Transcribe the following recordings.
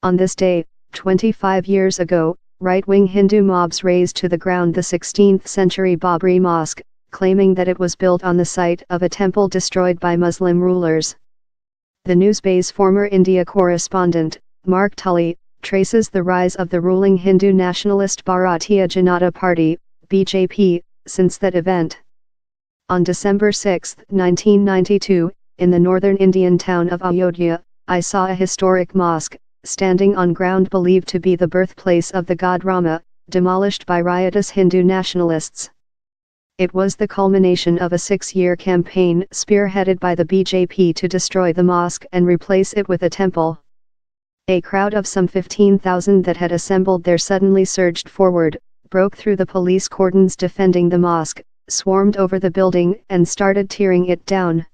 On this day, 25 years ago, right-wing Hindu mobs razed to the ground the 16th century Babri Mosque, claiming that it was built on the site of a temple destroyed by Muslim rulers. The Newsbay's former India correspondent, Mark Tully, traces the rise of the ruling Hindu nationalist Bharatiya Janata Party, BJP, since that event. On December 6, 1992, in the northern Indian town of Ayodhya, I saw a historic mosque, standing on ground believed to be the birthplace of the god Rama, demolished by riotous Hindu nationalists. It was the culmination of a 6-year campaign spearheaded by the BJP to destroy the mosque and replace it with a temple. A crowd of some 15,000 that had assembled there suddenly surged forward, broke through the police cordons defending the mosque, swarmed over the building and started tearing it down.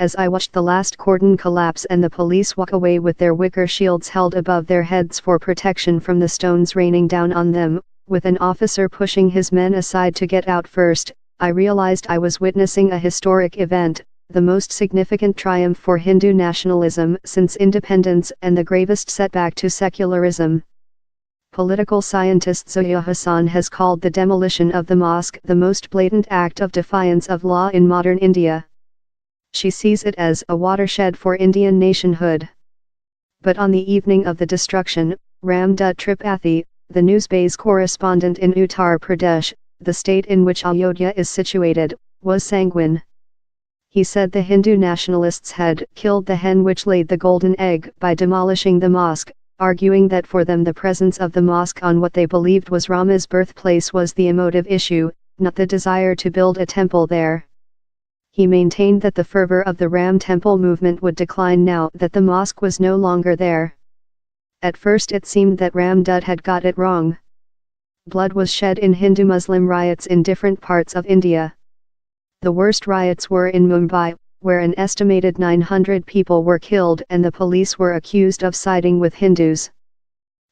As I watched the last cordon collapse and the police walk away with their wicker shields held above their heads for protection from the stones raining down on them, with an officer pushing his men aside to get out first, I realized I was witnessing a historic event, the most significant triumph for Hindu nationalism since independence and the gravest setback to secularism. Political scientist Zoya Hassan has called the demolition of the mosque the most blatant act of defiance of law in modern India. She sees it as a watershed for Indian nationhood. But on the evening of the destruction, Ram Dutt Tripathi, the Newsbay's correspondent in Uttar Pradesh, the state in which Ayodhya is situated, was sanguine. He said the Hindu nationalists had killed the hen which laid the golden egg by demolishing the mosque, arguing that for them the presence of the mosque on what they believed was Rama's birthplace was the emotive issue, not the desire to build a temple there. He maintained that the fervor of the Ram Temple movement would decline now that the mosque was no longer there. At first it seemed that Ram Dutt had got it wrong. Blood was shed in Hindu-Muslim riots in different parts of India. The worst riots were in Mumbai, where an estimated 900 people were killed and the police were accused of siding with Hindus.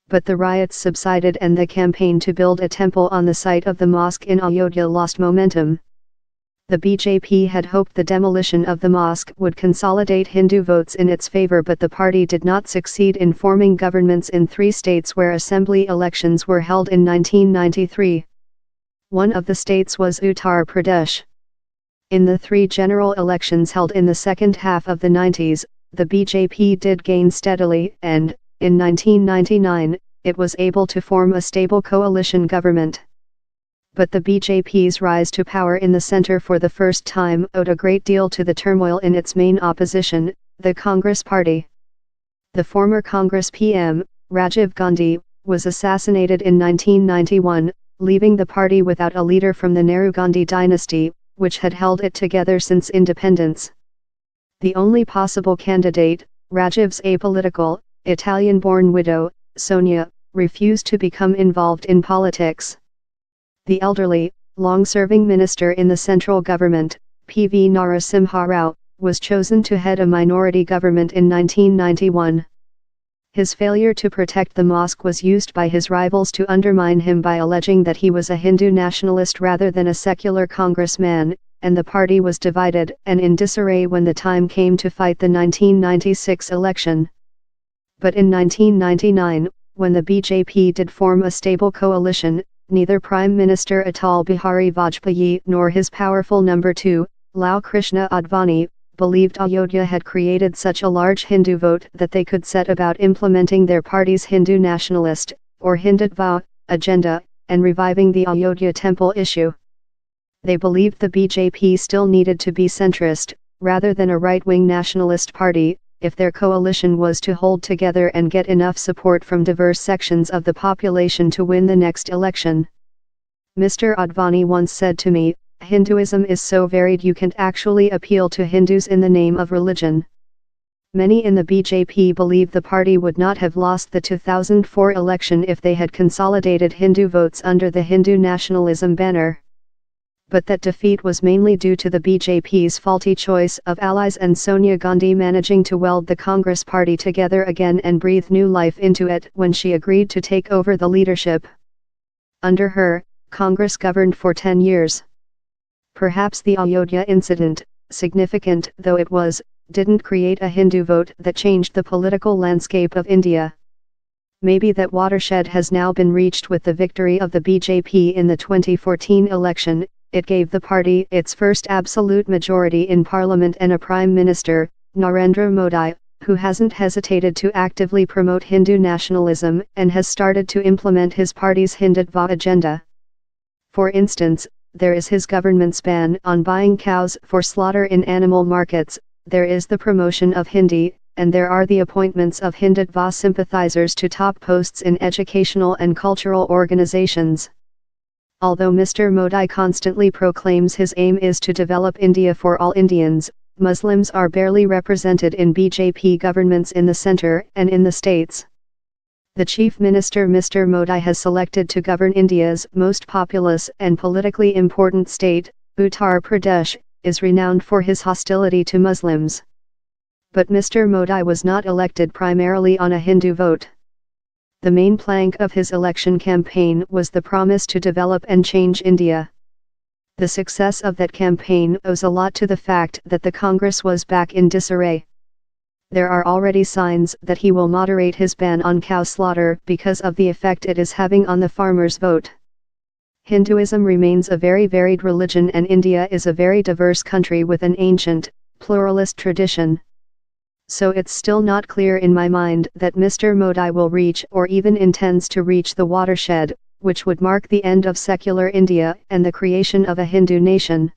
But the riots subsided and the campaign to build a temple on the site of the mosque in Ayodhya lost momentum. The BJP had hoped the demolition of the mosque would consolidate Hindu votes in its favor, but the party did not succeed in forming governments in 3 states where assembly elections were held in 1993. One of the states was Uttar Pradesh. In the 3 general elections held in the second half of the 90s, the BJP did gain steadily and, in 1999, it was able to form a stable coalition government. But the BJP's rise to power in the center for the first time owed a great deal to the turmoil in its main opposition, the Congress Party. The former Congress PM, Rajiv Gandhi, was assassinated in 1991, leaving the party without a leader from the Nehru-Gandhi dynasty, which had held it together since independence. The only possible candidate, Rajiv's apolitical, Italian-born widow, Sonia, refused to become involved in politics. The elderly, long-serving minister in the central government, P.V. Narasimha Rao, was chosen to head a minority government in 1991. His failure to protect the mosque was used by his rivals to undermine him by alleging that he was a Hindu nationalist rather than a secular congressman, and the party was divided and in disarray when the time came to fight the 1996 election. But in 1999, when the BJP did form a stable coalition, neither Prime Minister Atal Bihari Vajpayee nor his powerful number 2, Lal Krishna Advani, believed Ayodhya had created such a large Hindu vote that they could set about implementing their party's Hindu nationalist, or Hindutva, agenda, and reviving the Ayodhya temple issue. They believed the BJP still needed to be centrist, rather than a right-wing nationalist party, if their coalition was to hold together and get enough support from diverse sections of the population to win the next election. Mr. Advani once said to me, "Hinduism is so varied you can't actually appeal to Hindus in the name of religion." Many in the BJP believe the party would not have lost the 2004 election if they had consolidated Hindu votes under the Hindu nationalism banner. But that defeat was mainly due to the BJP's faulty choice of allies and Sonia Gandhi managing to weld the Congress party together again and breathe new life into it when she agreed to take over the leadership. Under her, Congress governed for 10 years. Perhaps the Ayodhya incident, significant though it was, didn't create a Hindu vote that changed the political landscape of India. Maybe that watershed has now been reached with the victory of the BJP in the 2014 election. It gave the party its first absolute majority in parliament and a prime minister, Narendra Modi, who hasn't hesitated to actively promote Hindu nationalism and has started to implement his party's Hindutva agenda. For instance, there is his government's ban on buying cows for slaughter in animal markets, there is the promotion of Hindi, and there are the appointments of Hindutva sympathizers to top posts in educational and cultural organizations. Although Mr. Modi constantly proclaims his aim is to develop India for all Indians, Muslims are barely represented in BJP governments in the centre and in the states. The Chief Minister Mr. Modi has selected to govern India's most populous and politically important state, Uttar Pradesh, is renowned for his hostility to Muslims. But Mr. Modi was not elected primarily on a Hindu vote. The main plank of his election campaign was the promise to develop and change India. The success of that campaign owes a lot to the fact that the Congress was back in disarray. There are already signs that he will moderate his ban on cow slaughter because of the effect it is having on the farmers' vote. Hinduism remains a very varied religion, and India is a very diverse country with an ancient, pluralist tradition. So it's still not clear in my mind that Mr. Modi will reach or even intends to reach the watershed, which would mark the end of secular India and the creation of a Hindu nation.